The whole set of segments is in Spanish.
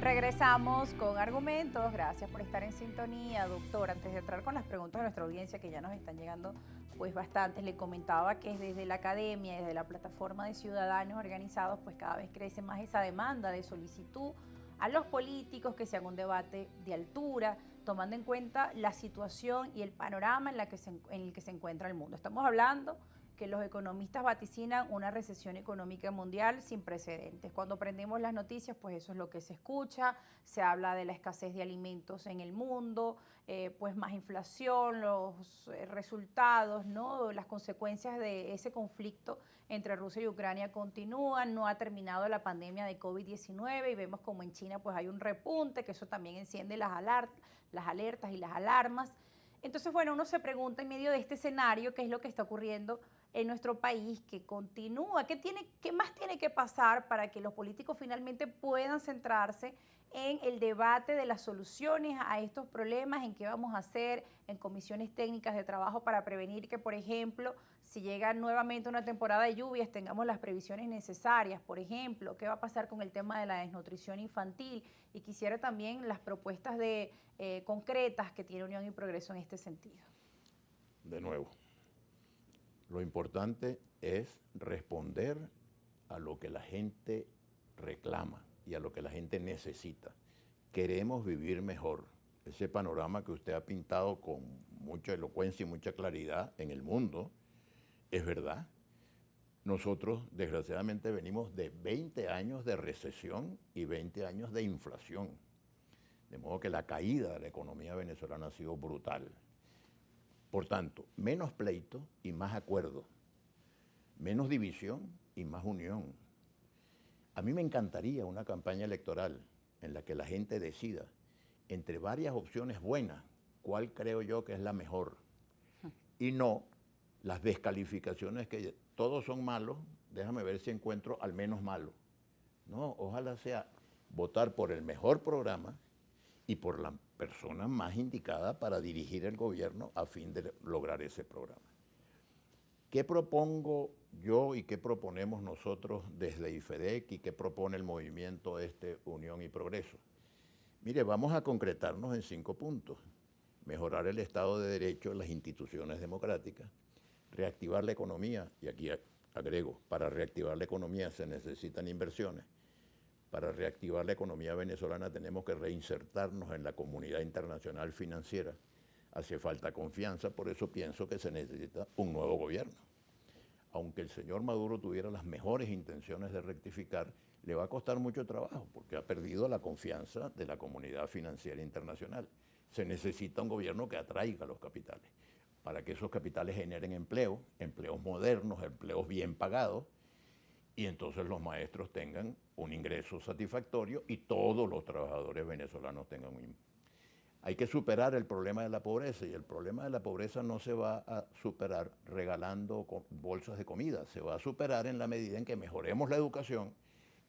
Regresamos con argumentos. Gracias por estar en sintonía, doctor. Antes de entrar con las preguntas de nuestra audiencia, que ya nos están llegando pues bastantes, le comentaba que desde la academia, desde la plataforma de ciudadanos organizados, pues cada vez crece más esa demanda de solicitud a los políticos que se haga un debate de altura, tomando en cuenta la situación y el panorama en el que se encuentra el mundo. Estamos hablando que los economistas vaticinan una recesión económica mundial sin precedentes. Cuando prendemos las noticias, pues eso es lo que se escucha, se habla de la escasez de alimentos en el mundo, pues más inflación, los resultados, ¿no? Las consecuencias de ese conflicto entre Rusia y Ucrania continúan, no ha terminado la pandemia de COVID-19 y vemos como en China pues hay un repunte, que eso también enciende las alertas y las alarmas. Entonces, bueno, uno se pregunta en medio de este escenario qué es lo que está ocurriendo en nuestro país, que continúa, qué más tiene que pasar para que los políticos finalmente puedan centrarse en el debate de las soluciones a estos problemas, en qué vamos a hacer en comisiones técnicas de trabajo para prevenir que, por ejemplo, si llega nuevamente una temporada de lluvias, tengamos las previsiones necesarias, por ejemplo, qué va a pasar con el tema de la desnutrición infantil, y quisiera también las propuestas concretas que tiene Unión y Progreso en este sentido. De nuevo, lo importante es responder a lo que la gente reclama y a lo que la gente necesita. Queremos vivir mejor. Ese panorama que usted ha pintado con mucha elocuencia y mucha claridad en el mundo es verdad. Nosotros, desgraciadamente, venimos de 20 años de recesión y 20 años de inflación. De modo que la caída de la economía venezolana ha sido brutal. Por tanto, menos pleito y más acuerdo, menos división y más unión. A mí me encantaría una campaña electoral en la que la gente decida entre varias opciones buenas cuál creo yo que es la mejor, y no las descalificaciones que todos son malos, déjame ver si encuentro al menos malo. No, ojalá sea votar por el mejor programa y por la persona más indicada para dirigir el gobierno a fin de lograr ese programa. ¿Qué propongo yo y qué proponemos nosotros desde IFEDEC y qué propone el movimiento Unión y Progreso? Mire, vamos a concretarnos en 5 puntos. Mejorar el Estado de Derecho en las instituciones democráticas, reactivar la economía, y aquí agrego, para reactivar la economía se necesitan inversiones. Para reactivar la economía venezolana tenemos que reinsertarnos en la comunidad internacional financiera. Hace falta confianza, por eso pienso que se necesita un nuevo gobierno. Aunque el señor Maduro tuviera las mejores intenciones de rectificar, le va a costar mucho trabajo porque ha perdido la confianza de la comunidad financiera internacional. Se necesita un gobierno que atraiga los capitales, para que esos capitales generen empleo, empleos modernos, empleos bien pagados, y entonces los maestros tengan un ingreso satisfactorio y todos los trabajadores venezolanos tengan un ingreso. Hay que superar el problema de la pobreza, y el problema de la pobreza no se va a superar regalando bolsas de comida, se va a superar en la medida en que mejoremos la educación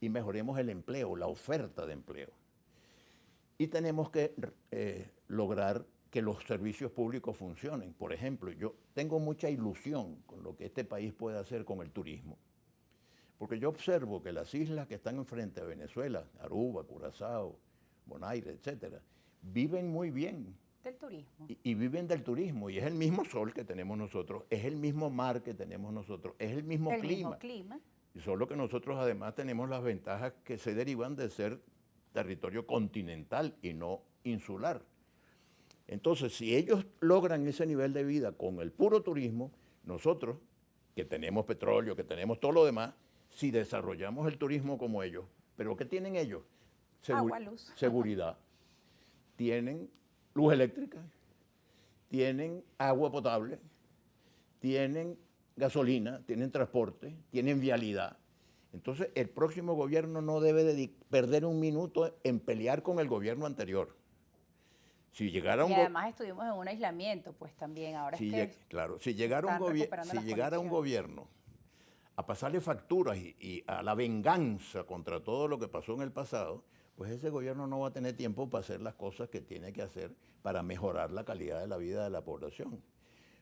y mejoremos el empleo, la oferta de empleo. Y tenemos que lograr que los servicios públicos funcionen. Por ejemplo, yo tengo mucha ilusión con lo que este país puede hacer con el turismo, porque yo observo que las islas que están enfrente a Venezuela, Aruba, Curazao, Bonaire, etcétera, viven muy bien. Del turismo. Y viven del turismo, y es el mismo sol que tenemos nosotros, es el mismo mar que tenemos nosotros, es el mismo clima. Y solo que nosotros además tenemos las ventajas que se derivan de ser territorio continental y no insular. Entonces, si ellos logran ese nivel de vida con el puro turismo, nosotros, que tenemos petróleo, que tenemos todo lo demás, si desarrollamos el turismo como ellos, ¿pero qué tienen ellos? Agua, luz. Seguridad. Tienen luz eléctrica, tienen agua potable, tienen gasolina, tienen transporte, tienen vialidad. Entonces, el próximo gobierno no debe perder un minuto en pelear con el gobierno anterior. Si llegara y además estuvimos en un aislamiento, pues también, ahora claro, si llegara un gobierno a pasarle facturas y a la venganza contra todo lo que pasó en el pasado, pues ese gobierno no va a tener tiempo para hacer las cosas que tiene que hacer para mejorar la calidad de la vida de la población.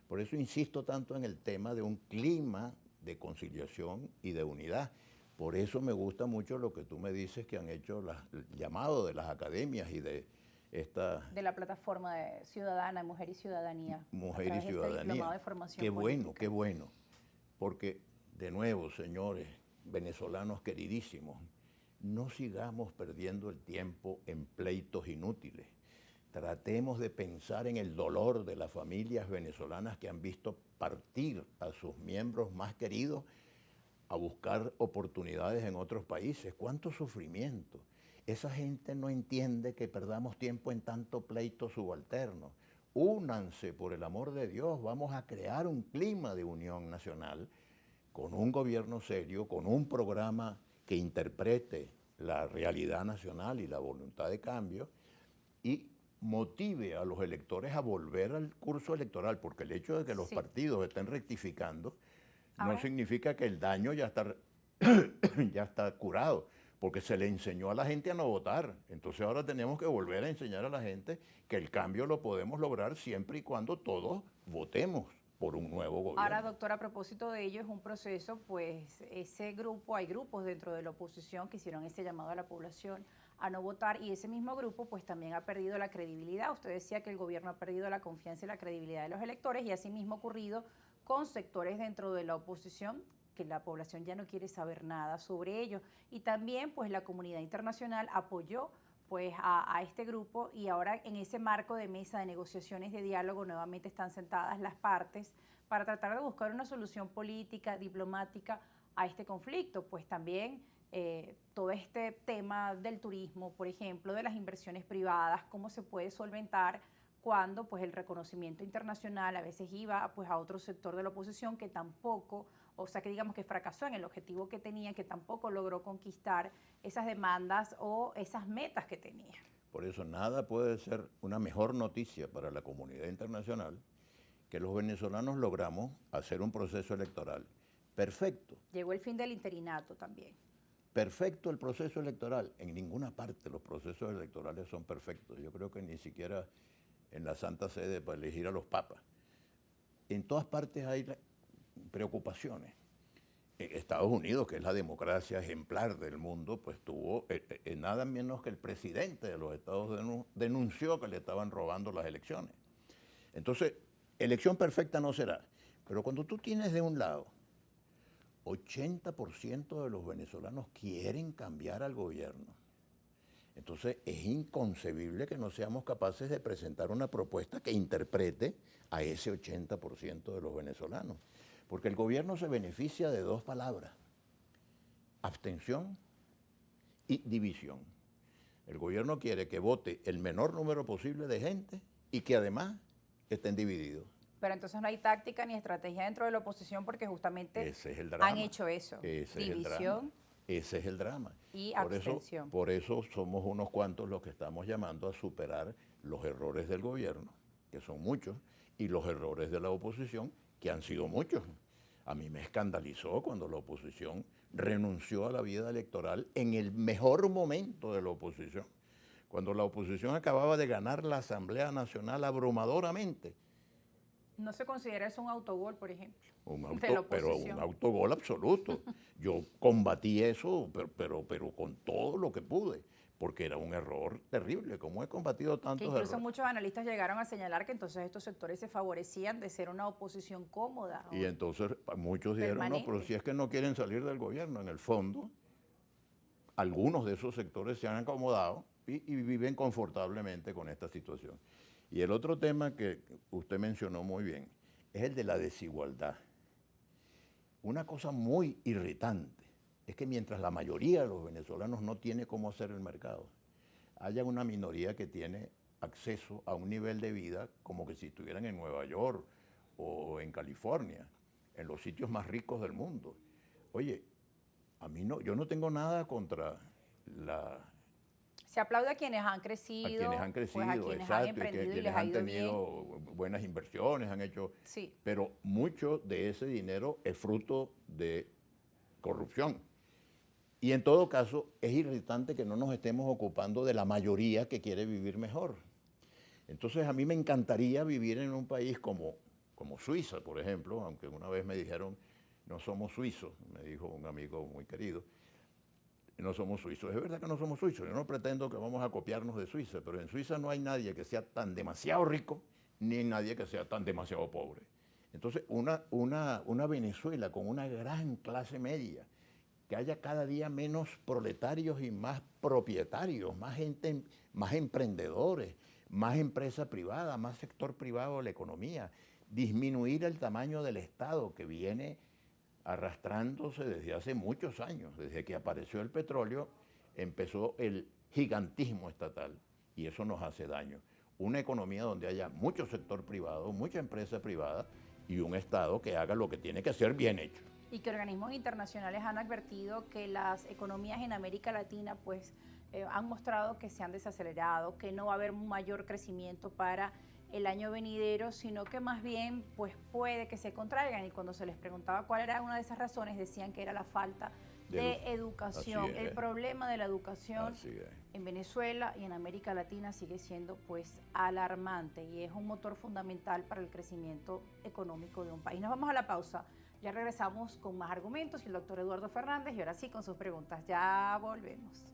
Por eso insisto tanto en el tema de un clima de conciliación y de unidad. Por eso me gusta mucho lo que tú me dices que han hecho el llamado de las academias y de esta De la plataforma de ciudadana, Mujer y Ciudadanía, a Mujer y través de este diplomado Ciudadanía. de formación Qué bueno, política. qué bueno. Porque, de nuevo, señores venezolanos queridísimos, no sigamos perdiendo el tiempo en pleitos inútiles. Tratemos de pensar en el dolor de las familias venezolanas que han visto partir a sus miembros más queridos a buscar oportunidades en otros países. ¿Cuánto sufrimiento? Esa gente no entiende que perdamos tiempo en tanto pleito subalterno. Únanse, por el amor de Dios, vamos a crear un clima de unión nacional con un gobierno serio, con un programa que interprete la realidad nacional y la voluntad de cambio y motive a los electores a volver al curso electoral, porque el hecho de que los Sí. partidos estén rectificando no Ahora, significa que el daño ya está, ya está curado, porque se le enseñó a la gente a no votar. Entonces ahora tenemos que volver a enseñar a la gente que el cambio lo podemos lograr siempre y cuando todos votemos por un nuevo gobierno. ahora, doctora, a propósito de ello, es un proceso, pues ese grupo, hay grupos dentro de la oposición que hicieron ese llamado a la población a no votar y ese mismo grupo pues también ha perdido la credibilidad. Usted decía que el gobierno ha perdido la confianza y la credibilidad de los electores y así mismo ha ocurrido con sectores dentro de la oposición que la población ya no quiere saber nada sobre ello. Y también pues la comunidad internacional apoyó pues a este grupo y ahora en ese marco de mesa de negociaciones de diálogo nuevamente están sentadas las partes para tratar de buscar una solución política, diplomática a este conflicto. Pues también todo este tema del turismo, por ejemplo, de las inversiones privadas, cómo se puede solventar cuando pues el reconocimiento internacional a veces iba pues a otro sector de la oposición que tampoco, o sea que digamos que fracasó en el objetivo que tenía, que tampoco logró conquistar esas demandas o esas metas que tenía. Por eso nada puede ser una mejor noticia para la comunidad internacional que los venezolanos logramos hacer un proceso electoral perfecto. Llegó el fin del interinato también. Perfecto el proceso electoral. En ninguna parte los procesos electorales son perfectos. Yo creo que ni siquiera en la Santa Sede para elegir a los papas. En todas partes hay preocupaciones. En Estados Unidos, que es la democracia ejemplar del mundo, pues tuvo nada menos que el presidente de los Estados Unidos denunció que le estaban robando las elecciones. Entonces, elección perfecta no será. Pero cuando tú tienes de un lado 80% de los venezolanos quieren cambiar al gobierno, entonces es inconcebible que no seamos capaces de presentar una propuesta que interprete a ese 80% de los venezolanos. Porque el gobierno se beneficia de dos palabras: abstención y división. El gobierno quiere que vote el menor número posible de gente y que además estén divididos. Pero entonces no hay táctica ni estrategia dentro de la oposición porque justamente Ese es el drama. han hecho eso. Ese División es el drama. Ese es el drama. y Por abstención. por eso somos unos cuantos los que estamos llamando a superar los errores del gobierno, que son muchos, y los errores de la oposición, que han sido muchos. A mí me escandalizó cuando la oposición renunció a la vida electoral en el mejor momento de la oposición, cuando la oposición acababa de ganar la Asamblea Nacional abrumadoramente. No se considera eso un autogol, por ejemplo, de la Pero oposición. un autogol absoluto. Yo combatí eso, pero con todo lo que pude, porque era un error terrible, como he combatido Que tantos incluso errores. muchos analistas llegaron a señalar que entonces estos sectores se favorecían de ser una oposición cómoda. Y entonces muchos dijeron, no, pero Permanente. si es que no quieren salir del gobierno, en el fondo, algunos de esos sectores se han acomodado y viven confortablemente con esta situación. Y el otro tema que usted mencionó muy bien es el de la desigualdad. Una cosa muy irritante es que mientras la mayoría de los venezolanos no tiene cómo hacer el mercado, haya una minoría que tiene acceso a un nivel de vida como que si estuvieran en Nueva York o en California, en los sitios más ricos del mundo. Oye, a mí no, yo no tengo nada contra Se aplaude a quienes han crecido, a quienes han crecido, pues a quienes han exacto, y emprendido y quienes les ha han ido bien. tenido buenas inversiones, han hecho, Sí. pero mucho de ese dinero es fruto de corrupción. Y en todo caso, es irritante que no nos estemos ocupando de la mayoría que quiere vivir mejor. Entonces, a mí me encantaría vivir en un país como Suiza, por ejemplo, aunque una vez me dijeron, no somos suizos, me dijo un amigo muy querido, y no somos suizos. Es verdad que no somos suizos. Yo no pretendo que vamos a copiarnos de Suiza, pero en Suiza no hay nadie que sea tan demasiado rico, ni nadie que sea tan demasiado pobre. Entonces, una Venezuela con una gran clase media, que haya cada día menos proletarios y más propietarios, más gente, más emprendedores, más empresa privada, más sector privado de la economía, disminuir el tamaño del Estado que viene arrastrándose desde hace muchos años. Desde que apareció el petróleo empezó el gigantismo estatal y eso nos hace daño. Una economía donde haya mucho sector privado, mucha empresa privada y un Estado que haga lo que tiene que hacer bien hecho. Y que organismos internacionales han advertido que las economías en América Latina pues han mostrado que se han desacelerado, que no va a haber un mayor crecimiento para el año venidero, sino que más bien pues puede que se contraigan. Y cuando se les preguntaba cuál era una de esas razones, decían que era la falta de educación. El problema de la educación en Venezuela y en América Latina sigue siendo pues alarmante y es un motor fundamental para el crecimiento económico de un país. Nos vamos a la pausa. Ya regresamos con más argumentos y el doctor Eduardo Fernández y ahora sí con sus preguntas. Ya volvemos.